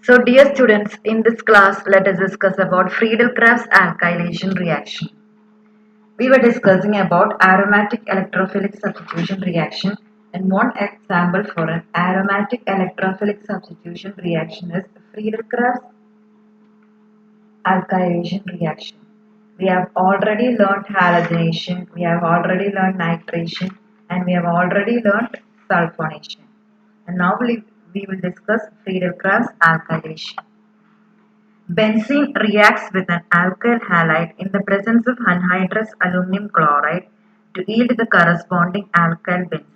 So dear students, in this class, let us discuss about Friedel-Crafts alkylation reaction. We were discussing about aromatic electrophilic substitution reaction, and one example for an aromatic electrophilic substitution reaction is Friedel-Crafts alkylation reaction. We have already learned halogenation, we have already learned nitration, and we have already learned sulfonation. And now we will discuss Friedel-Crafts alkylation. Benzene reacts with an alkyl halide in the presence of anhydrous aluminum chloride to yield the corresponding alkyl benzene.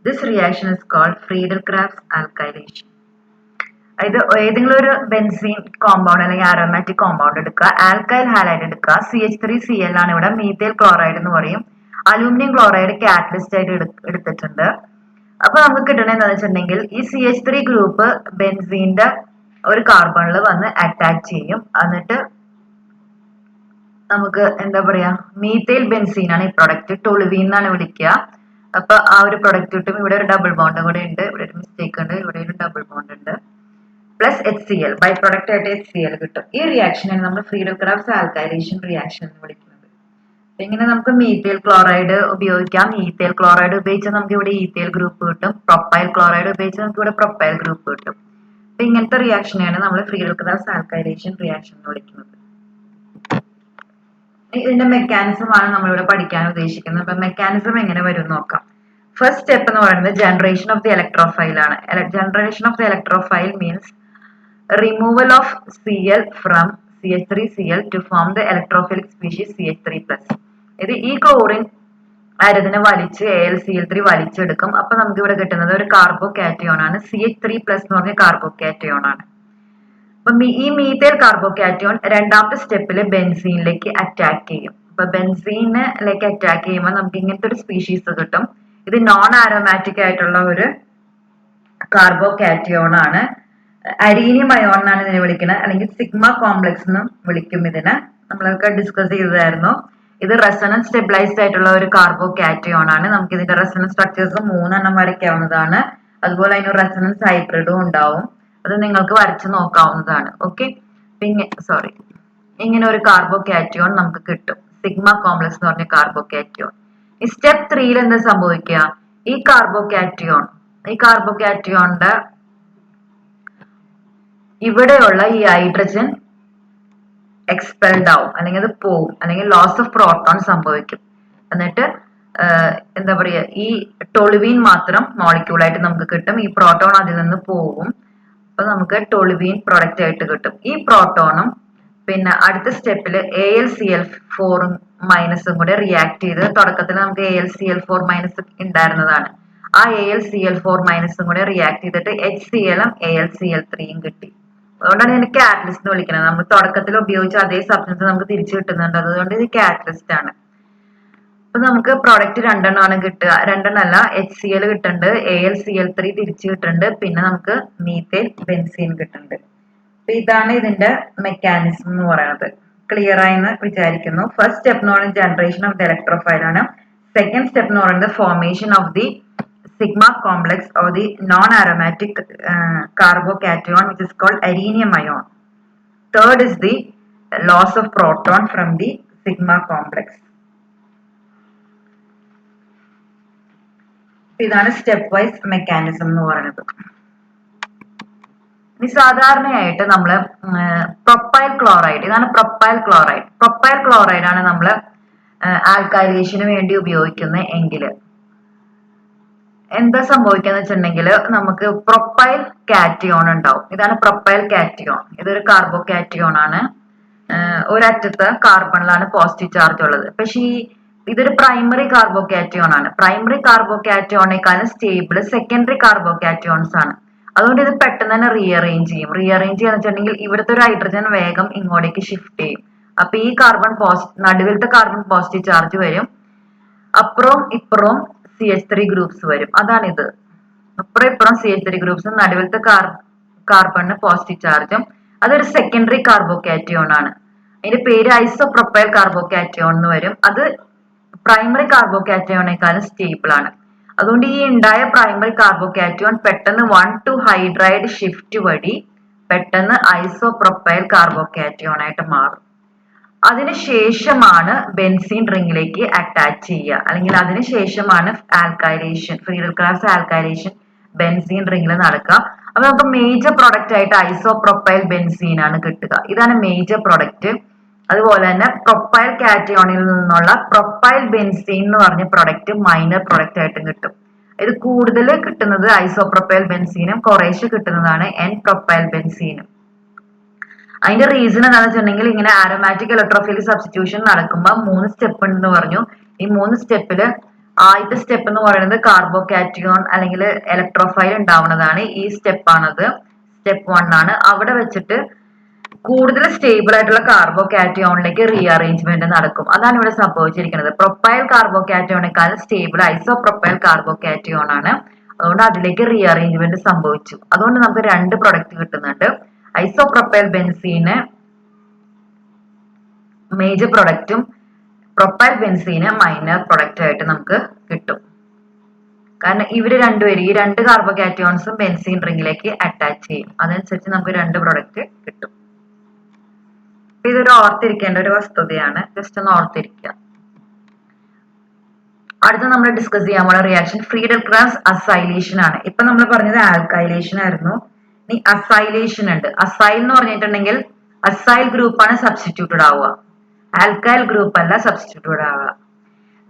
This reaction is called Friedel-Crafts alkylation. ഇത് ഏതെങ്കിലും ഒരു benzene compound അല്ലെങ്കിൽ aromatic compound എടുക്കുക, alkyl halide എടുക്കുക, CH3Cl ആണ് ഇവിടെ, methyl chloride എന്ന് പറയും. അലൂമിനിയം ക്ലോറൈഡ് കാറ്റലിസ്റ്റ് ആയിട്ട് എടുത്തിട്ടുണ്ട്. അപ്പൊ നമുക്ക് കിട്ടണത് എന്താണെന്ന് വെച്ചിട്ടുണ്ടെങ്കിൽ ഈ CH3 ഗ്രൂപ്പ് ബെൻസീന്റെ ഒരു കാർബണിൽ വന്ന് അറ്റാച്ച് ചെയ്യും. എന്നിട്ട് നമുക്ക് എന്താ പറയാ, മീഥൈൽ ബെൻസീൻ ആണ് ഈ പ്രൊഡക്റ്റ്, ടൊളുവീൻ എന്നാണ് വിളിക്കുക. അപ്പൊ ആ ഒരു പ്രൊഡക്റ്റ് കിട്ടും. ഇവിടെ ഒരു ഡബിൾ ബോണ്ട് കൂടെ ഉണ്ട്, ഇവിടെ ഒരു മിസ്റ്റേക്ക് ഉണ്ട്, ഇവിടെ ഒരു ഡബിൾ ബോണ്ട് ഉണ്ട്, പ്ലസ് HCl, ബൈ പ്രൊഡക്റ്റ് ആയിട്ട് HCl കിട്ടും. ഈ റിയാക്ഷനാണ് നമ്മൾ Friedel-Crafts alkylation റിയാക്ഷൻ എന്ന് വിളിക്കുന്നത്. ഇങ്ങനെ നമുക്ക് മീഥൈൽ ക്ലോറൈഡ് ഉപയോഗിക്കാം. ഈഥൈൽ ക്ലോറൈഡ് ഉപയോഗിച്ചാൽ നമുക്ക് ഇവിടെ ഈഥൈൽ ഗ്രൂപ്പ് കിട്ടും. പ്രൊപ്പൈൽ ക്ലോറൈഡ് ഉപയോഗിച്ചാൽ നമുക്ക് ഇവിടെ പ്രൊപ്പൈൽ ഗ്രൂപ്പ് കിട്ടും. അപ്പൊ ഇങ്ങനത്തെ റിയാക്ഷനെയാണ് നമ്മൾ Friedel-Crafts alkylation റിയാക്ഷൻ എന്ന് വിളിക്കുന്നത്. ഇതിന്റെ മെക്കാനിസം ആണ് നമ്മളിവിടെ പഠിക്കാൻ ഉദ്ദേശിക്കുന്നത്. അപ്പൊ മെക്കാനിസം എങ്ങനെ വരും നോക്കാം. ഫസ്റ്റ് സ്റ്റെപ്പ് എന്ന് പറയുന്നത് ജനറേഷൻ ഓഫ് ദി ഇലക്ട്രോഫൈൽ ആണ്. Generation of the electrophile means removal of Cl from CH3Cl to form the electrophilic species CH3+. ഇത് ഈ ക്ലോറിൻ അരതിനെ വലിച്ച് AlCl3 വലിച്ചെടുക്കും. അപ്പൊ നമുക്ക് ഇവിടെ കിട്ടുന്നത് ഒരു കാർബോ കാറ്റയോൺ ആണ്. CH3+ എന്ന് പറഞ്ഞ കാർബോ കാറ്റയോൺ ആണ്. അപ്പൊ ഈ മീഥൈൽ കാർബോ കാറ്റയോൺ രണ്ടാമത്തെ സ്റ്റെപ്പിൽ ബെൻസീനിലേക്ക് അറ്റാക്ക് ചെയ്യും. അപ്പൊ ബെൻസീനിലേക്ക് അറ്റാക്ക് ചെയ്യുമ്പോൾ നമുക്ക് ഇങ്ങനത്തെ ഒരു സ്പീഷീസ് കിട്ടും. ഇത് നോൺ ആരോമാറ്റിക് ആയിട്ടുള്ള ഒരു കാർബോ കാറ്റയോൺ ആണ്. അരീനിയം അയോൺ എന്നാണ് ഇതിനെ വിളിക്കുന്നത്, അല്ലെങ്കിൽ സിഗ്മ കോംപ്ലക്സ് എന്നും വിളിക്കും ഇതിനെ. നമ്മളൊക്കെ ഡിസ്കസ് ചെയ്തതായിരുന്നു. ഇത് റെസൊണൻസ് സ്റ്റെബിലൈസ്ഡ് ആയിട്ടുള്ള ഒരു കാർബോ കാറ്റയോൺ ആണ്. നമുക്ക് ഇതിന്റെ റെസൊണൻസ് സ്ട്രക്ചേഴ്സ് 3 വരയ്ക്കാവുന്നതാണ്. അതുപോലെ അതിന് റെസൊണൻസ് ഹൈബ്രിഡും ഉണ്ടാവും. അത് നിങ്ങൾക്ക് വരച്ച് നോക്കാവുന്നതാണ്. ഓക്കെ, ഇങ്ങനെ ഒരു കാർബോ കാറ്റയോൺ നമുക്ക് കിട്ടും, സിഗ്മ കോംപ്ലക്സ് എന്ന് പറഞ്ഞ കാർബോ കാറ്റയോൺ. ഈ സ്റ്റെപ്പ് 3 എന്താ സംഭവിക്കുക, ഈ കാർബോ കാറ്റയോണിന്റെ ഇവിടെയുള്ള ഈ ഹൈഡ്രജൻ എക്സ്പെൽഡ് ആവും, അല്ലെങ്കിൽ അത് പോവും, അല്ലെങ്കിൽ ലോസ് ഓഫ് പ്രോട്ടോൺ സംഭവിക്കും. എന്നിട്ട് എന്താ പറയുക, ഈ ടൊളുവീൻ മാത്രം മോളിക്യൂളായിട്ട് നമുക്ക് കിട്ടും. ഈ പ്രോട്ടോൺ അതിൽ നിന്ന് പോവും. അപ്പൊ നമുക്ക് ടൊളുവീൻ പ്രൊഡക്റ്റ് ആയിട്ട് കിട്ടും. ഈ പ്രോട്ടോണും പിന്നെ അടുത്ത സ്റ്റെപ്പിൽ AlCl4- കൂടെ റിയാക്ട് ചെയ്ത്, തുടക്കത്തിൽ നമുക്ക് AlCl4- ഉണ്ടായിരുന്നതാണ്. ആ AlCl4- കൂടെ റിയാക്ട് ചെയ്തിട്ട് HClഉം AlCl3യും കിട്ടി. അതുകൊണ്ടാണ് ഇതിന് കാറ്റലിസ്റ്റ് എന്ന് വിളിക്കുന്നത്. നമ്മൾ തുടക്കത്തിൽ ഉപയോഗിച്ച അതേ സബ്സ്റ്റൻസ് നമുക്ക് തിരിച്ചു കിട്ടുന്നുണ്ട്. അതുകൊണ്ട് ഇത് കാറ്റലിസ്റ്റ് ആണ്. അപ്പൊ നമുക്ക് പ്രോഡക്റ്റ് രണ്ടെണ്ണമാണ് കിട്ടുക. രണ്ടെണ്ണല്ല, HCl കിട്ടുന്നുണ്ട്, AlCl3 തിരിച്ചു കിട്ടുന്നുണ്ട്, പിന്നെ നമുക്ക് മീഥൈൽ ബെൻസീൻ കിട്ടുന്നുണ്ട്. അപ്പൊ ഇതാണ് ഇതിന്റെ മെക്കാനിസം എന്ന് പറയുന്നത്. ക്ലിയർ ആയെന്ന് വിചാരിക്കുന്നു. ഫസ്റ്റ് സ്റ്റെപ്പ് എന്ന് പറയുന്നത് ജനറേഷൻ ഓഫ് ദി ഇലക്ട്രോഫൈൽ ആണ്. സെക്കൻഡ് സ്റ്റെപ്പ് എന്ന് പറയുന്നത് formation of the sigma complex or the non-aromatic carbocation, which is called arenium ion. Third is the loss of proton from the sigma complex. ഇതാണ് step wise mechanism എന്ന് പറയുന്നത്. ഇനി സാധാരണയായിട്ട് നമ്മൾ propyl chloride, ഇതാണ് propyl chloride ആണ് നമ്മൾ ആൽക്കൈലേഷന് വേണ്ടി ഉപയോഗിക്കുന്നത് എങ്കിൽ എന്താ സംഭവിക്കാന്ന് വെച്ചിട്ടുണ്ടെങ്കിൽ നമുക്ക് പ്രൊപ്പൈൽ കാറ്റയോൺ ഉണ്ടാവും. ഇതാണ് പ്രൊപ്പൈൽ കാറ്റയോൺ. ഇതൊരു കാർബോ കാറ്റയോൺ ആണ്. ഒരറ്റത്ത് കാർബണിലാണ് പോസിറ്റീവ് ചാർജ് ഉള്ളത്. പക്ഷേ ഇതൊരു പ്രൈമറി കാർബോ കാറ്റയോൺ ആണ്. പ്രൈമറി കാർബോ കാറ്റയോണേക്കാളും സ്റ്റേബിൾ സെക്കൻഡറി കാർബോ കാറ്റയോൺസ് ആണ്. അതുകൊണ്ട് ഇത് പെട്ടെന്ന് തന്നെ റീഅറേഞ്ച് ചെയ്യാന്ന് വെച്ചിട്ടുണ്ടെങ്കിൽ ഇവിടുത്തെ ഒരു ഹൈഡ്രജൻ വേഗം ഇങ്ങോട്ടേക്ക് ഷിഫ്റ്റ് ചെയ്യും. അപ്പൊ ഈ നടുവിലത്തെ കാർബൺ പോസിറ്റീവ് ചാർജ് വരും, അപ്പുറവും ഇപ്പുറവും CH3 ഗ്രൂപ്പ്സ് വരും. അതാണിത്. അപ്പുറം ഇപ്പുറം CH3 ഗ്രൂപ്പ്സും നടുവിലത്തെ കാർബണിന് പോസിറ്റീവ് ചാർജും. അതൊരു സെക്കൻഡറി കാർബോ കാറ്റയോൺ ആണ്. അതിന്റെ പേര് ഐസോപ്രൊപ്പൈൽ കാർബോ കാറ്റയോൺ എന്ന് വരും. അത് പ്രൈമറി കാർബോ കാറ്റയോണേക്കാളും സ്റ്റേബിൾ ആണ്. അതുകൊണ്ട് ഈ ഉണ്ടായ പ്രൈമറി കാർബോകാറ്റയോൺ പെട്ടെന്ന് 1 to ഹൈഡ്രൈഡ് ഷിഫ്റ്റ് വഴി പെട്ടെന്ന് ഐസോപ്രൊപ്പൈൽ കാർബോകാറ്റയോൺ ആയിട്ട് മാറും. അതിനുശേഷമാണ് ബെൻസീൻ റിംഗിലേക്ക് അറ്റാച്ച് ചെയ്യുക, അല്ലെങ്കിൽ അതിനുശേഷമാണ് alkylation, Friedel Crafts alkylation benzene റിംഗിൽ നടക്കുക. അപ്പൊ നമുക്ക് മേജർ പ്രൊഡക്റ്റ് ആയിട്ട് ഐസോപ്രൊപ്പൈൽ ബെൻസീൻ ആണ് കിട്ടുക. ഇതാണ് മേജർ പ്രൊഡക്റ്റ്. അതുപോലെ തന്നെ പ്രൊപ്പൈൽ കാറ്റയോണിൽ നിന്നുള്ള പ്രൊപ്പൈൽ ബെൻസീൻ എന്ന് പറഞ്ഞ പ്രൊഡക്റ്റ് മൈനർ പ്രൊഡക്റ്റ് ആയിട്ടും കിട്ടും. ഇത് കൂടുതൽ കിട്ടുന്നത് ഐസോപ്രൊപ്പൈൽ ബെൻസീനും കുറേശ്ശെ കിട്ടുന്നതാണ് എൻ പ്രൊപ്പൈൽ ബെൻസീനും. അതിന്റെ റീസൺ എന്താണെന്ന് വെച്ചിട്ടുണ്ടെങ്കിൽ ഇങ്ങനെ ആരോമാറ്റിക് ഇലക്ട്രോഫിലിക് സബ്സ്റ്റിറ്റ്യൂഷൻ നടക്കുമ്പോൾ 3 സ്റ്റെപ്പ് ഉണ്ടെന്ന് പറഞ്ഞു. ഈ 3 സ്റ്റെപ്പില് ആദ്യത്തെ സ്റ്റെപ്പ് എന്ന് പറയുന്നത് കാർബോകാറ്റയോൺ അല്ലെങ്കിൽ ഇലക്ട്രോഫൈൽ ഉണ്ടാവുന്നതാണ്. ഈ സ്റ്റെപ്പാണത്, സ്റ്റെപ്പ് 1 ആണ്. അവിടെ വെച്ചിട്ട് കൂടുതൽ സ്റ്റേബിൾ ആയിട്ടുള്ള കാർബോകാറ്റയോണിലേക്ക് റീഅറേഞ്ച്മെന്റ് നടക്കും. അതാണ് ഇവിടെ സംഭവിച്ചിരിക്കുന്നത്. പ്രൊപ്പൈൽ കാർബോകാറ്റയോണേക്കാളും സ്റ്റേബിൾ ഐസോപ്രൊപ്പൈൽ കാർബോകാറ്റയോൺ ആണ്. അതുകൊണ്ട് അതിലേക്ക് റീഅറേഞ്ച്മെന്റ് സംഭവിച്ചു. അതുകൊണ്ട് നമുക്ക് 2 പ്രൊഡക്റ്റ് കിട്ടുന്നുണ്ട്. ഐസോപ്രൊപ്പൈൽ ബെൻസീന് മേജർ പ്രൊഡക്റ്റും പ്രൊപ്പൈൽ ബെൻസീന് മൈനർ പ്രൊഡക്റ്റ് ആയിട്ട് നമുക്ക് കിട്ടും. കാരണം ഇവര് രണ്ടുപേരും ഈ 2 കാർബോകാറ്റയോൺസും ബെൻസീൻ റിംഗിലേക്ക് അറ്റാച്ച് ചെയ്യും. അതനുസരിച്ച് നമുക്ക് 2 പ്രൊഡക്റ്റ് കിട്ടും. ഇതൊരു ഓർത്തിരിക്കേണ്ട ഒരു വസ്തുതയാണ്. ജസ്റ്റ് ഒന്ന് ഓർത്തിരിക്കുക. അടുത്ത നമ്മൾ ഡിസ്കസ് ചെയ്യാൻ പോണ റിയാക്ഷൻ ഫ്രീഡൽ ക്രാഫ്റ്റ്സ് അസൈലേഷൻ ആണ്. ഇപ്പൊ നമ്മൾ പറഞ്ഞത് ആൽക്കൈലേഷൻ ആയിരുന്നു. ഇനി അസൈലേഷൻ ഉണ്ട്. അസൈൽ എന്ന് പറഞ്ഞിട്ടുണ്ടെങ്കിൽ അസൈൽ ഗ്രൂപ്പാണ് സബ്സ്റ്റിറ്റ്യൂട്ടഡ് ആവുക, ആൽക്കൈൽ ഗ്രൂപ്പ് അല്ല സബ്സ്റ്റിറ്റ്യൂട്ടഡ് ആവുക.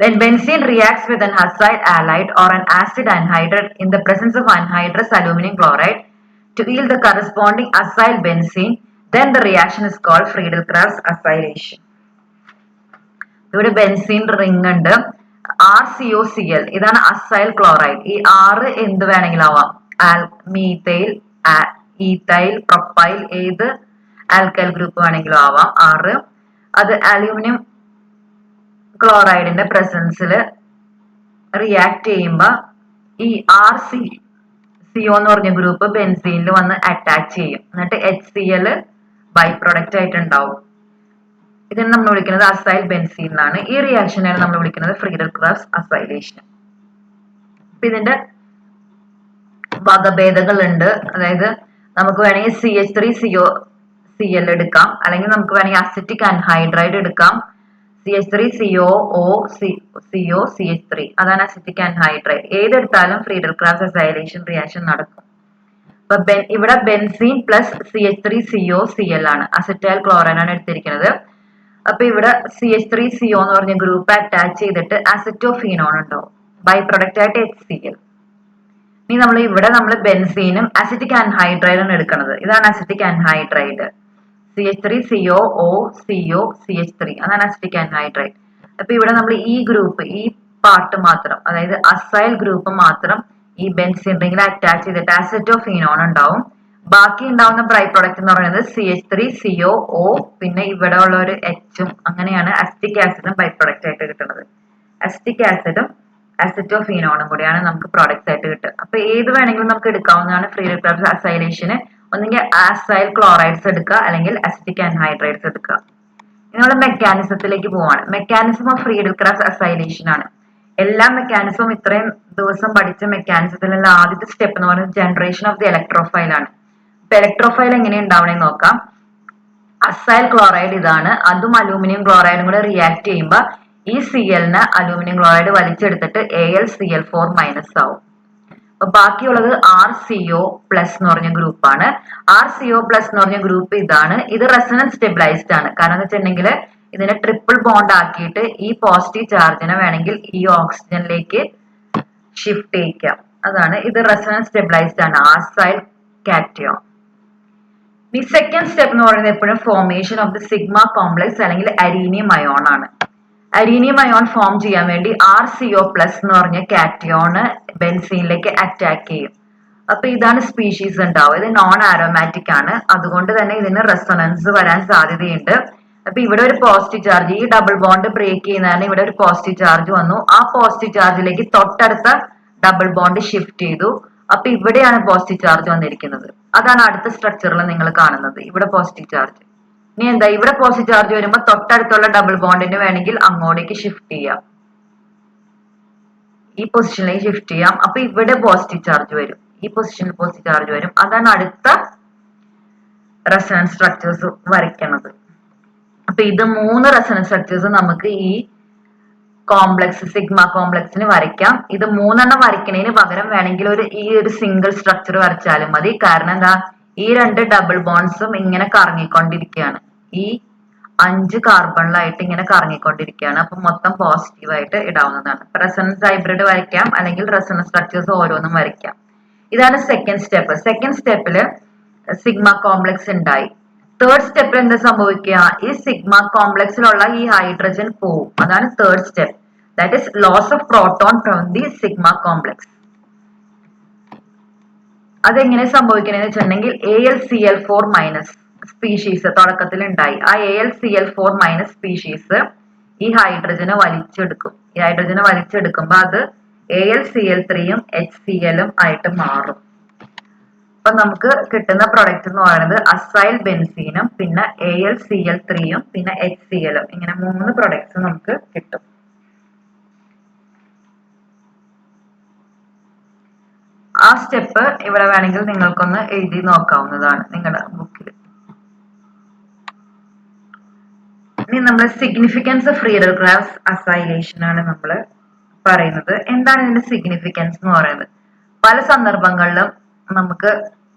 When benzene reacts with an acyl halide or an acid anhydride in the presence of anhydrous aluminum chloride to yield the corresponding acyl benzene, then the reaction is called Friedel-Crafts acylation. ഇവിടെ benzene ring ഉണ്ട്, RCOCl, ഇതാണ് acyl chloride. ഈ 6 എന്ത് വേണമെങ്കിലും ആവാം, methyl, ethyl, propyl, ഏത് alkyl group വേണമെങ്കിലും ആവാം 6. അത് അലൂമിനിയം ക്ലോറൈഡിന്റെ പ്രസൻസിൽ റിയാക്ട് ചെയ്യുമ്പോൾ ഈ RCO എന്ന് പറഞ്ഞ ഗ്രൂപ്പ് ബെൻസീനിൽ വന്ന് അറ്റാച്ച് ചെയ്യും. എന്നിട്ട് HCl ബൈ പ്രൊഡക്റ്റ് ആയിട്ട് ഉണ്ടാവും. ഇതിനെ നമ്മൾ വിളിക്കുന്നത് അസൈൽ ബെൻസീൻ എന്നാണ്. ഈ റിയാക്ഷനാണ് നമ്മൾ വിളിക്കുന്നത് ഫ്രീഡൽ ക്രാഫ്റ്റ്സ് അസൈലേഷൻ. അപ്പൊ ഇതിന്റെ വകഭേദങ്ങൾ ഉണ്ട്. അതായത് നമുക്ക് വേണമെങ്കിൽ CH3COCl എടുക്കാം, അല്ലെങ്കിൽ നമുക്ക് വേണമെങ്കിൽ അസിറ്റിക് അൻഹൈഡ്രൈഡ് എടുക്കാം. CH3COCO CH3 അതാണ് അസിറ്റിക് അൻഹൈഡ്രൈഡ്. ഏതെടുത്താലും ഫ്രീഡൽ ക്രാഫ്റ്റ്സ് അസൈലേഷൻ റിയാക്ഷൻ നടക്കും. അപ്പൊ ഇവിടെ ബെൻസീൻ പ്ലസ് CH3COCl ആണ്, അസിറ്റൈൽ ക്ലോറൈഡ് ആണ് എടുത്തിരിക്കുന്നത്. അപ്പൊ ഇവിടെ CH3CO എന്ന് പറഞ്ഞ ഗ്രൂപ്പ് അറ്റാച്ച് ചെയ്തിട്ട് അസിറ്റോഫീനോൺ ഉണ്ടാവും, ബൈ പ്രൊഡക്റ്റ് ആയിട്ട് HCl. ഇനി നമ്മൾ ബെൻസീനും അസിറ്റിക് അൻഹൈഡ്രൈഡാണ് എടുക്കുന്നത്. ഇതാണ് അസിറ്റിക് അൻഹൈഡ്രൈഡ്, CH3COOCOCH3 അതാണ് അസിറ്റിക് അൻഹൈഡ്രൈഡ്. അപ്പൊ ഇവിടെ നമ്മൾ ഈ ഗ്രൂപ്പ്, ഈ പാർട്ട് മാത്രം, അതായത് അസൈൽ ഗ്രൂപ്പ് മാത്രം ഈ ബെൻസീൻ റിംഗിൽ അറ്റാച്ച് ചെയ്തിട്ട് അസിറ്റോഫീനോൺ ഉണ്ടാവും. ബാക്കി ഉണ്ടാവുന്ന ബൈ പ്രൊഡക്റ്റ് എന്ന് പറയുന്നത് CH3COO, പിന്നെ ഇവിടെ ഉള്ള ഒരു Hഉം, അങ്ങനെയാണ് അസിറ്റിക് ആസിഡും ബൈ പ്രൊഡക്റ്റ് ആയിട്ട് കിട്ടുന്നത്. അസിറ്റിക് ആസിഡും അസിറ്റോഫീനോണും കൂടിയാണ് നമുക്ക് പ്രോഡക്റ്റ് ആയിട്ട് കിട്ടുക. അപ്പൊ ഏത് വേണമെങ്കിലും നമുക്ക് എടുക്കാവുന്നതാണ് ഫ്രീഡൽ ക്രാഫ്റ്റ്സ് അസൈലേഷന്. ഒന്നെങ്കിൽ അസൈൽ ക്ലോറൈഡ്സ് എടുക്കുക, അല്ലെങ്കിൽ അസിറ്റിക് അൻഹൈഡ്രൈഡ്സ് എടുക്കുക. ഇനി നമ്മൾ മെക്കാനിസത്തിലേക്ക് പോവാണ്. Mechanism of Friedel Crafts acylation ആണ്. എല്ലാ മെക്കാനിസവും ഇത്രയും ദിവസം പഠിച്ച മെക്കാനിസത്തിലുള്ള ആദ്യത്തെ സ്റ്റെപ്പ് എന്ന് പറയുന്നത് ജനറേഷൻ ഓഫ് ദി ഇലക്ട്രോഫൈൽ ആണ്. ഇപ്പൊ ഇലക്ട്രോഫൈൽ എങ്ങനെ ഉണ്ടാവണമെന്ന് നോക്കാം. അസൈൽ ക്ലോറൈഡ് ഇതാണ്, അതും അലൂമിനിയം ക്ലോറൈഡും കൂടെ റിയാക്ട് ചെയ്യുമ്പോൾ ഈ Clന് അലൂമിനിയം ക്ലോറൈഡ് വലിച്ചെടുത്തിട്ട് Al Cl4- ആവും. അപ്പൊ ബാക്കിയുള്ളത് RCO പ്ലസ് എന്ന് പറഞ്ഞ ഗ്രൂപ്പാണ്. RCO പ്ലസ് എന്ന് പറഞ്ഞ ഗ്രൂപ്പ് ഇതാണ്. ഇത് റെസണൻസ് സ്റ്റെബിലൈസ്ഡ് ആണ്. കാരണം എന്ന് വെച്ചിട്ടുണ്ടെങ്കിൽ ഇതിനെ ട്രിപ്പിൾ ബോണ്ട് ആക്കിയിട്ട് ഈ പോസിറ്റീവ് ചാർജിനെ വേണമെങ്കിൽ ഈ ഓക്സിജനിലേക്ക് ഷിഫ്റ്റ് ചെയ്യിക്കാം. അതാണ് ഇത് റെസണൻസ് സ്റ്റെബിലൈസ്ഡ് ആണ്, അസൈൽ കാറ്റയോൺ. ഈ സെക്കൻഡ് സ്റ്റെപ്പ് എന്ന് പറയുന്നത് എപ്പോഴും formation of the sigma complex അല്ലെങ്കിൽ അരീനിയം അയോൺ ആണ്. അരീനിയം അയോൺ ഫോം ചെയ്യാൻ വേണ്ടി RCO പ്ലസ് എന്ന് പറഞ്ഞ കാറ്റയോണ് ബെൻസീനിലേക്ക് അറ്റാക്ക് ചെയ്യും. അപ്പൊ ഇതാണ് സ്പീഷീസ് ഉണ്ടാവും. ഇത് നോൺ ആരോമാറ്റിക് ആണ്, അതുകൊണ്ട് തന്നെ ഇതിന് റെസൊണൻസ് വരാൻ സാധ്യതയുണ്ട്. അപ്പൊ ഇവിടെ ഒരു പോസിറ്റീവ് ചാർജ്, ഈ ഡബിൾ ബോണ്ട് ബ്രേക്ക് ചെയ്യുന്നതിന് ഇവിടെ ഒരു പോസിറ്റീവ് ചാർജ് വന്നു. ആ പോസിറ്റീവ് ചാർജിലേക്ക് തൊട്ടടുത്ത ഡബിൾ ബോണ്ട് ഷിഫ്റ്റ് ചെയ്തു. അപ്പൊ ഇവിടെയാണ് പോസിറ്റീവ് ചാർജ് വന്നിരിക്കുന്നത്. അതാണ് അടുത്ത സ്ട്രക്ചറിൽ നിങ്ങൾ കാണുന്നത്. ഇവിടെ പോസിറ്റീവ് ചാർജ്. ഇനി എന്താ, ഇവിടെ പോസിറ്റീവ് ചാർജ് വരുമ്പോൾ തൊട്ടടുത്തുള്ള ഡബിൾ ബോണ്ടിന് വേണമെങ്കിൽ അങ്ങോട്ടേക്ക് ഷിഫ്റ്റ് ചെയ്യാം. ഈ പൊസിഷനിലേക്ക് ഷിഫ്റ്റ് ചെയ്യാം. അപ്പൊ ഇവിടെ പോസിറ്റീവ് ചാർജ് വരും, ഈ പൊസിഷനിൽ പോസിറ്റീവ് ചാർജ് വരും. അതാണ് അടുത്ത റെസൊണൻസ് സ്ട്രക്ചേഴ്സ് വരയ്ക്കുന്നത്. അപ്പൊ ഇത് 3 റെസൊണൻസ് സ്ട്രക്ചേഴ്സ് നമുക്ക് ഈ കോംപ്ലക്സ് സിഗ്മ കോംപ്ലക്സിന് വരയ്ക്കാം. ഇത് 3 വരയ്ക്കുന്നതിന് പകരം വേണമെങ്കിൽ ഈ ഒരു സിംഗിൾ സ്ട്രക്ചർ വരച്ചാലും മതി. കാരണം എന്താ, ഈ 2 ഡബിൾ ബോൺസും ഇങ്ങനെ കറങ്ങിക്കൊണ്ടിരിക്കുകയാണ്, ഈ 5 കാർബണിലായിട്ട് ഇങ്ങനെ കറങ്ങിക്കൊണ്ടിരിക്കുകയാണ്. അപ്പൊ മൊത്തം പോസിറ്റീവ് ആയിട്ട് ഇടാവുന്നതാണ്. റെസൊണൻസ് ഹൈബ്രിഡ് വരയ്ക്കാം, അല്ലെങ്കിൽ റെസൊണൻസ് സ്ട്രക്ചേഴ്സ് ഓരോന്നും വരയ്ക്കാം. ഇതാണ് സെക്കൻഡ് സ്റ്റെപ്പ്. സെക്കൻഡ് സ്റ്റെപ്പില് സിഗ്മ കോംപ്ലക്സ് ഉണ്ടായി. തേർഡ് സ്റ്റെപ്പിൽ എന്താ സംഭവിക്കുക, ഈ സിഗ്മ കോംപ്ലക്സിലുള്ള ഈ ഹൈഡ്രജൻ പോവും. അതാണ് third step. That is loss of proton from the sigma complex. അതെങ്ങനെ സംഭവിക്കണമെന്ന് വെച്ചിട്ടുണ്ടെങ്കിൽ AlCl4 മൈനസ് സ്പീഷീസ് തുടക്കത്തിൽ ഉണ്ടായി. ആ AlCl4 മൈനസ് സ്പീഷീസ് ഈ ഹൈഡ്രജനെ വലിച്ചെടുക്കും. ഈ ഹൈഡ്രജനെ വലിച്ചെടുക്കുമ്പോൾ അത് AlCl3യും HClഉം ആയിട്ട് മാറും. അപ്പൊ നമുക്ക് കിട്ടുന്ന പ്രൊഡക്റ്റ് എന്ന് പറയുന്നത് അസൈൽ ബെൻസീനും പിന്നെ AlCl3യും പിന്നെ HClഉം, ഇങ്ങനെ 3 പ്രൊഡക്ട്സ് നമുക്ക് കിട്ടും. ആ സ്റ്റെപ്പ് ഇവിടെ വേണമെങ്കിൽ നിങ്ങൾക്കൊന്ന് എഴുതി നോക്കാവുന്നതാണ് നിങ്ങളുടെ ബുക്കിൽ. ഇനി നമ്മൾ സിഗ്നിഫിക്കൻസ് ഓഫ് ഫ്രീ റെഡിക്കൽസ് അസൈലേഷൻ ആണ് നമ്മൾ പറയുന്നത്. എന്താണ് ഇതിന്റെ സിഗ്നിഫിക്കൻസ് എന്ന് പറയുന്നത്? പല സന്ദർഭങ്ങളിലും നമുക്ക്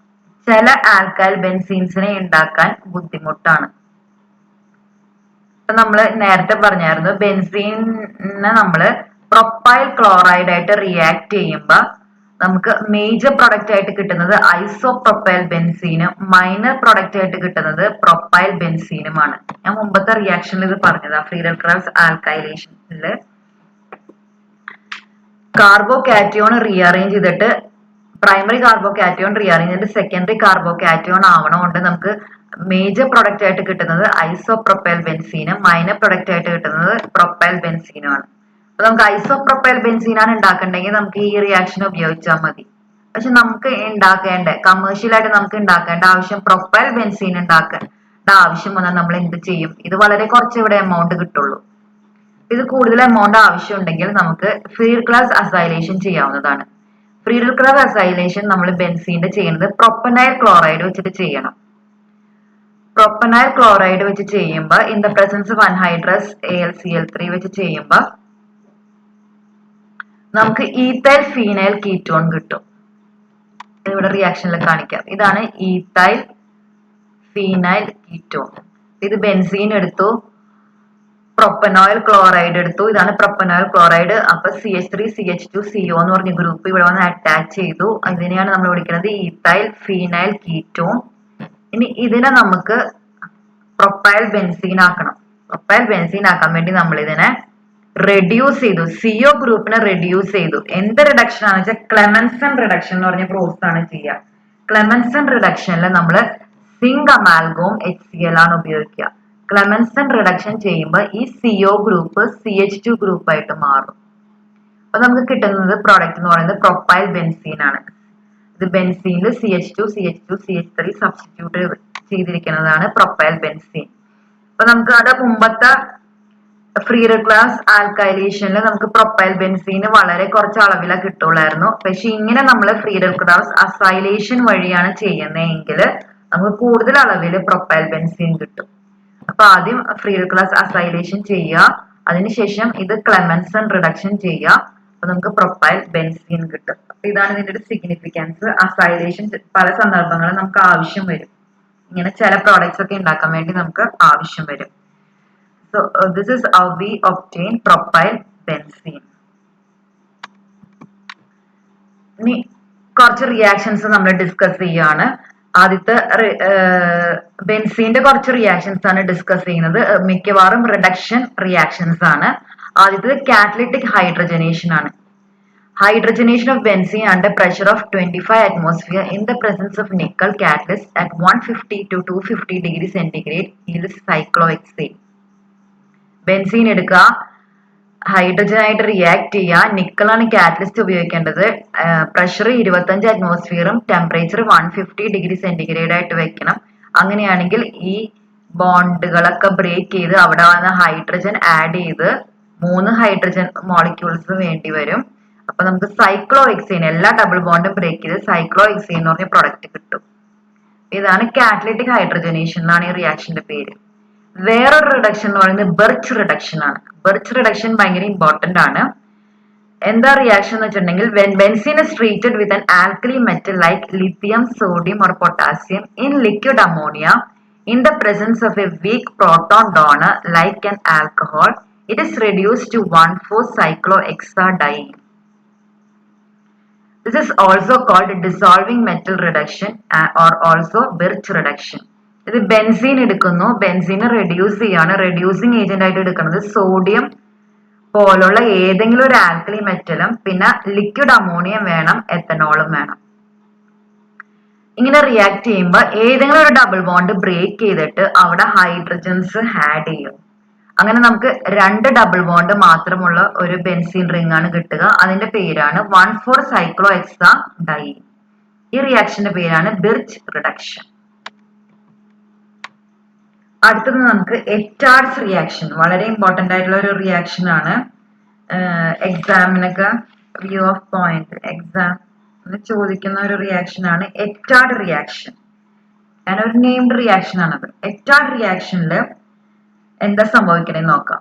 ചില ആൽക്കൈൽ ബെൻസീൻസിനെ ഉണ്ടാക്കാൻ ബുദ്ധിമുട്ടാണ്. ഇപ്പൊ നമ്മൾ നേരത്തെ പറഞ്ഞായിരുന്നു, ബെൻസീനെ നമ്മൾ പ്രൊപ്പൈൽ ക്ലോറൈഡ് ആയിട്ട് റിയാക്ട് ചെയ്യുമ്പോൾ നമുക്ക് മേജർ പ്രൊഡക്റ്റ് ആയിട്ട് കിട്ടുന്നത് ഐസോപ്രൊപ്പൈൽ ബെൻസീനും മൈനർ പ്രൊഡക്റ്റ് ആയിട്ട് കിട്ടുന്നത് പ്രൊപ്പൈൽ ബെൻസീനുമാണ്. ഞാൻ മുമ്പത്തെ റിയാക്ഷനിൽ ഇത് പറഞ്ഞതാ. ഫ്രീ റെഡിക്കൽസ് ആൽക്കൈലേഷനില് കാർബോകാറ്റയോൺ റീഅറേഞ്ച് ചെയ്തിട്ട് പ്രൈമറി കാർബോകാറ്റയോൺ റീഅറേഞ്ച് ചെയ്തിട്ട് സെക്കൻഡറി കാർബോകാറ്റയോൺ ആവണോണ്ട് നമുക്ക് മേജർ പ്രൊഡക്റ്റ് ആയിട്ട് കിട്ടുന്നത് ഐസോപ്രൊപ്പൈൽ ബെൻസീനും മൈനർ പ്രൊഡക്റ്റ് ആയിട്ട് കിട്ടുന്നത് പ്രൊപ്പൈൽ ബെൻസീനുമാണ്. അപ്പൊ നമുക്ക് ഐസോപ്രൊപ്പൈൽ ബെൻസീനാണ് ഉണ്ടാക്കണ്ടെങ്കിൽ നമുക്ക് ഈ റിയാക്ഷൻ ഉപയോഗിച്ചാൽ മതി. പക്ഷെ നമുക്ക് കമേഴ്ഷ്യലായിട്ട് നമുക്ക് ഉണ്ടാക്കേണ്ട ആവശ്യം പ്രൊപ്പൈൽ ബെൻസീൻ ഉണ്ടാക്കേണ്ട ആവശ്യം വന്നാൽ നമ്മൾ എന്ത് ചെയ്യും? ഇത് വളരെ കുറച്ച് ഇവിടെ എമൗണ്ട് കിട്ടുള്ളൂ. ഇത് കൂടുതൽ എമൗണ്ട് ആവശ്യമുണ്ടെങ്കിൽ നമുക്ക് ഫ്രീ റെഡിക്കൽസ് അസൈലേഷൻ ചെയ്യാവുന്നതാണ്. ഫ്രീ റെഡിക്കൽസ് അസൈലേഷൻ നമ്മൾ ബെൻസീന്റെ ചെയ്യുന്നത് പ്രൊപ്പനൈൽ ക്ലോറൈഡ് വെച്ചിട്ട് ചെയ്യണം. പ്രൊപ്പനൈൽ ക്ലോറൈഡ് വെച്ച് ചെയ്യുമ്പോൾ in the presence of anhydrous AlCl3 വെച്ച് ചെയ്യുമ്പോൾ നമുക്ക് ഈത്തൈൽ ഫീനൈൽ കീറ്റോൺ കിട്ടും. ഇവിടെ റിയാക്ഷനിൽ കാണിക്കാം. ഇതാണ് ഈത്തൈൽ ഫീനൈൽ കീറ്റോൺ. ഇത് ബെൻസീൻ എടുത്തു, പ്രൊപ്പനോയിൽ ക്ലോറൈഡ് എടുത്തു. ഇതാണ് പ്രൊപ്പനോയിൽ ക്ലോറൈഡ്. അപ്പൊ CH3CH2CO എന്ന് പറഞ്ഞ ഗ്രൂപ്പ് ഇവിടെ വന്ന് അറ്റാച്ച് ചെയ്തു. ഇതിനെയാണ് നമ്മൾ വിളിക്കുന്നത് ഈത്തൈൽ ഫീനൈൽ കീറ്റോൺ. ഇനി ഇതിനെ നമുക്ക് പ്രൊപ്പൈൽ ബെൻസീൻ ആക്കണം. പ്രൊപ്പൈൽ ബെൻസീൻ ആക്കാൻ വേണ്ടി നമ്മൾ ഇതിനെ റെഡ്യൂസ് ചെയ്തു. CO ഗ്രൂപ്പിനെ റെഡ്യൂസ് ചെയ്തു. എന്ത് റിഡക്ഷൻ ആണെന്ന് വെച്ചാൽ ക്ലെമൻസൺ റിഡക്ഷൻ എന്ന് പറഞ്ഞ പ്രോസസ് ആണ് ചെയ്യുക. ക്ലെമൻസൺ റിഡക്ഷനിൽ നമ്മൾ സിങ്ക് അമാൽഗോം HCl ആണ് ഉപയോഗിക്കുക. ക്ലെമൻസൺ റിഡക്ഷൻ ചെയ്യുമ്പോൾ ഈ CO ഗ്രൂപ്പ് CH2 ഗ്രൂപ്പ് ആയിട്ട് മാറും. അപ്പൊ നമുക്ക് കിട്ടുന്നത് പ്രോഡക്റ്റ് എന്ന് പറയുന്നത് പ്രൊപ്പൈൽ ബെൻസീൻ ആണ്. ഇത് ബെൻസീനിൽ CH2CH3 സബ്സ്റ്റിറ്റ്യൂട്ട് ചെയ്തിരിക്കുന്നതാണ് പ്രൊപ്പൈൽ ബെൻസീൻ. അപ്പൊ നമുക്ക് അത് മുമ്പത്തെ ഫ്രീ റെഡിക്കൽസ് ആൽക്കൈലേഷനിൽ നമുക്ക് പ്രൊപ്പൈൽ ബെൻസീന് വളരെ കുറച്ച് അളവില കിട്ടുള്ളായിരുന്നു. പക്ഷെ ഇങ്ങനെ നമ്മൾ ഫ്രീ റെഡിക്കൽസ് അസൈലേഷൻ വഴിയാണ് ചെയ്യുന്നതെങ്കിൽ നമുക്ക് കൂടുതൽ അളവിൽ പ്രൊപ്പൈൽ ബെൻസീൻ കിട്ടും. അപ്പൊ ആദ്യം ഫ്രീ റെഡിക്കൽസ് അസൈലേഷൻ ചെയ്യുക, അതിനുശേഷം ഇത് ക്ലെമൻസൺ റിഡക്ഷൻ ചെയ്യുക. അപ്പൊ നമുക്ക് പ്രൊപ്പൈൽ ബെൻസീൻ കിട്ടും. അപ്പൊ ഇതാണ് ഇതിന്റെ ഒരു സിഗ്നിഫിക്കൻസ്. അസൈലേഷൻ പല സന്ദർഭങ്ങളിൽ നമുക്ക് ആവശ്യം വരും. ഇങ്ങനെ ചില പ്രോഡക്ട്സ് ഒക്കെ ഉണ്ടാക്കാൻ വേണ്ടി നമുക്ക് ആവശ്യം വരും. So this is how we obtain propyl benzene. ഇനി കുറച്ച് റിയാക്ഷൻസ് നമ്മൾ ഡിസ്കസ് ചെയ്യാണ്. ആദ്യത്തെ ബെൻസീന്റെ കുറച്ച് റിയാക്ഷൻസ് ആണ് ഡിസ്കസ് ചെയ്യുന്നത്. മിക്കവാറും റിഡക്ഷൻ റിയാക്ഷൻസ് ആണ്. ആദ്യത്തെ കാറ്റലിറ്റിക് ഹൈഡ്രജനേഷൻ ആണ്. Hydrogenation of benzene under pressure of 25 atmosphere in the presence of nickel catalyst at 150 to 250 degree centigrade yields cyclohexane. Benzene എടുക്കുക, ഹൈഡ്രജൻ ആയിട്ട് റിയാക്ട് ചെയ്യുക, നിക്കലാണ് കാറ്റലിസ്റ്റ് ഉപയോഗിക്കേണ്ടത്. പ്രഷർ 25 അറ്റ്മോസ്ഫിയറും ടെമ്പറേച്ചർ 150 ഡിഗ്രി സെന്റിഗ്രേഡ് ആയിട്ട് വെക്കണം. അങ്ങനെയാണെങ്കിൽ ഈ ബോണ്ടുകളൊക്കെ ബ്രേക്ക് ചെയ്ത് അവിടെ വന്ന് ഹൈഡ്രജൻ ആഡ് ചെയ്ത് 3 ഹൈഡ്രജൻ മോളിക്യൂൾസ് വേണ്ടി വരും. അപ്പൊ നമുക്ക് സൈക്ലോഹെക്സെയിൻ എല്ലാ ഡബിൾ ബോണ്ടും ബ്രേക്ക് ചെയ്ത് സൈക്ലോഹെക്സെയിൻ എന്ന് പറഞ്ഞ പ്രൊഡക്റ്റ് കിട്ടും. ഇതാണ് കാറ്റലിറ്റിക് ഹൈഡ്രജനേഷൻ എന്നാണ് ഈ റിയാക്ഷന്റെ പേര്. വേറൊരു റിഡക്ഷൻ എന്ന് പറയുന്നത് ബെർച്ച് റിഡക്ഷൻ ആണ്. ബെർച്ച് റിഡക്ഷൻ ഭയങ്കര ഇമ്പോർട്ടന്റ് ആണ്. എന്താ റിയാക്ഷൻ എന്ന് വെച്ചിട്ടുണ്ടെങ്കിൽ when benzene is treated with an alkali metal like lithium, sodium or potassium in liquid ammonia in the presence of a weak proton donor like an alcohol, it is reduced to 1,4-cyclohexadiene. This is also called dissolving metal reduction or also Birch reduction. ഇത് benzene എടുക്കുന്നു, ബെൻസീനെ reduce ചെയ്യാണ്. Reducing agent ആയിട്ട് എടുക്കുന്നത് sodium പോലുള്ള ഏതെങ്കിലും ഒരു alkali മെറ്റലും പിന്നെ liquid ammonium വേണം, എത്തനോളും വേണം. ഇങ്ങനെ റിയാക്ട് ചെയ്യുമ്പോൾ ഏതെങ്കിലും ഒരു ഡബിൾ ബോണ്ട് ബ്രേക്ക് ചെയ്തിട്ട് അവിടെ ഹൈഡ്രജൻസ് ആഡ് ചെയ്യും. അങ്ങനെ നമുക്ക് 2 ഡബിൾ ബോണ്ട് മാത്രമുള്ള ഒരു ബെൻസീൻ റിംഗ് ആണ് കിട്ടുക. അതിന്റെ പേരാണ് 1,4-cyclohexadiene. ഈ റിയാക്ഷന്റെ പേരാണ് ബിർച്ച് റിഡക്ഷൻ. അടുത്തത് നമുക്ക് എറ്റാർഡ്സ് റിയാക്ഷൻ. വളരെ ഇമ്പോർട്ടന്റ് ആയിട്ടുള്ള ഒരു റിയാക്ഷൻ ആണ്. എക്സാമിനൊക്കെ വ്യൂ ഓഫ് പോയിന്റ് എക്സാം ചോദിക്കുന്ന ഒരു റിയാക്ഷൻ ആണ് എറ്റാർഡ് റിയാക്ഷൻ. അങ്ങനെ ഒരു നെയിംഡ് റിയാക്ഷൻ ആണത്. എറ്റാർഡ് റിയാക്ഷനിൽ എന്താ സംഭവിക്കണേന്ന് നോക്കാം.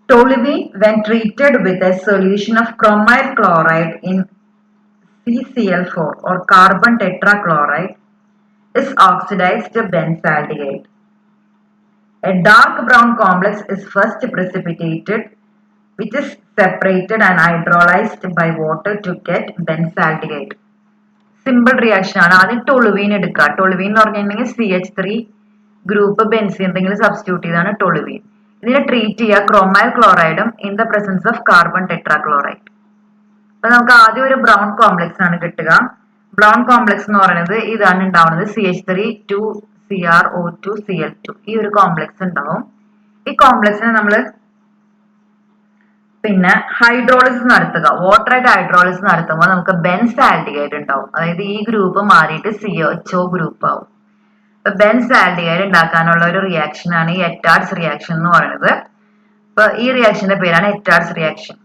Toluene when treated with a solution of chromyl chloride in CCl4 or carbon tetrachloride is oxidized to benzaldehyde. A dark brown complex is first precipitated, which is separated and hydrolyzed by water to get benzaldehyde. Simple reaction ആണ്. ആദ്യം toluene എടുക്കുക. Toluene എന്ന് പറഞ്ഞിട്ടുണ്ടെങ്കിൽ CH3 group benzene റിംഗിൽ substitute ചെയ്താണ് toluene. ഇതിനെ treat ചെയ്യുക chromyl ക്ലോറൈഡും in the presence of carbon tetrachloride. അപ്പൊ നമുക്ക് ആദ്യം ഒരു ബ്രൗൺ കോംപ്ലക്സ് ആണ് കിട്ടുക. ബ്രൗൺ കോംപ്ലക്സ് എന്ന് പറയുന്നത് ഇതാണ് ഉണ്ടാവുന്നത്, CH3 2CrO2 Cl2. ഈ ഒരു കോംപ്ലക്സ് ഉണ്ടാവും. ഈ കോംപ്ലക്സിനെ നമ്മൾ പിന്നെ ഹൈഡ്രോളിസിസ് നടത്തുക. വാട്ടറായിട്ട് ഹൈഡ്രോളിസിസ് നടത്തുമ്പോൾ നമുക്ക് ബെൻസാൽഡിഹൈഡ് ഉണ്ടാവും. അതായത് ഈ ഗ്രൂപ്പ് മാറിയിട്ട് CHO ഗ്രൂപ്പ് ആവും. ബെൻസാൽഡിഹൈഡ് ഉണ്ടാക്കാനുള്ള ഒരു റിയാക്ഷൻ ആണ് ഈ എറ്റാർഡ്സ് റിയാക്ഷൻ എന്ന് പറയുന്നത്. അപ്പൊ ഈ റിയാക്ഷന്റെ പേരാണ് എറ്റാർഡ്സ് റിയാക്ഷൻ.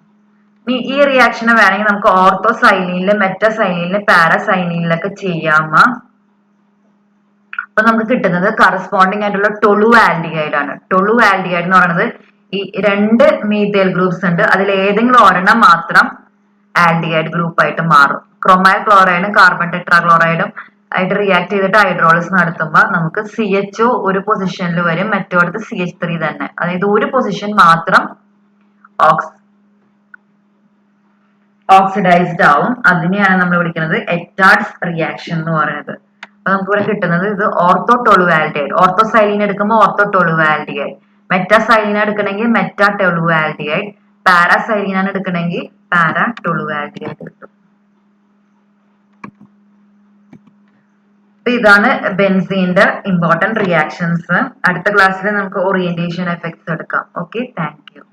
ഈ റിയാക്ഷനെ വേണമെങ്കിൽ നമുക്ക് ഓർത്തോസൈലീനില്, മെറ്റാസൈലീനില്, പാരാസൈലീനിലൊക്കെ ചെയ്യാമോ. അപ്പൊ നമുക്ക് കിട്ടുന്നത് കറസ്പോണ്ടിങ് ആയിട്ടുള്ള ടൊളു ആൽഡിഹൈഡ് ആണ്. ടൊളു ആൽഡിഹൈഡ് എന്ന് പറയുന്നത് ഈ 2 മീഥൈൽ ഗ്രൂപ്പ്സ് ഉണ്ട്, അതിൽ ഏതെങ്കിലും ഒരെണ്ണം മാത്രം ആൽഡിഹൈഡ് ഗ്രൂപ്പ് ആയിട്ട് മാറും. ക്രോമൈൽ ക്ലോറൈഡും കാർബൺ ടെട്രാക്ലോറൈഡും ആയിട്ട് റിയാക്ട് ചെയ്തിട്ട് ഹൈഡ്രോളിസിസ് നടത്തുമ്പോൾ നമുക്ക് CHO ഒരു പൊസിഷനിൽ വരും, മറ്റോടത്ത് CH3 തന്നെ. അതായത് ഒരു പൊസിഷൻ മാത്രം ഓക്സിഡൈസ്ഡ് ആവും. അതിനെയാണ് നമ്മൾ വിളിക്കുന്നത് എറ്റാർഡ്സ് റിയാക്ഷൻ എന്ന് പറയുന്നത്. അപ്പൊ നമുക്ക് ഇവിടെ കിട്ടുന്നത് ഇത് ഓർത്തോ ടൊളുവാൽഡിഹൈഡ്. ഓർത്തോസൈലീൻ എടുക്കുമ്പോൾ ഓർത്തോ ടൊളുവാൽഡിഹൈഡ്, മെറ്റാസൈലീൻ എടുക്കണമെങ്കിൽ മെറ്റാ ടൊളുവാൽഡിഹൈഡ്, പാരാസൈലീൻ ആണ് എടുക്കണമെങ്കിൽ പാരാ ടൊളുവാൽഡിഹൈഡ് കിട്ടും. ഇതാണ് ബെൻസീന്റെ ഇമ്പോർട്ടന്റ് റിയാക്ഷൻസ്. അടുത്ത ക്ലാസ്സിൽ നമുക്ക് ഓറിയന്റേഷൻ എഫക്ട്സ് എടുക്കാം. Okay, thank you.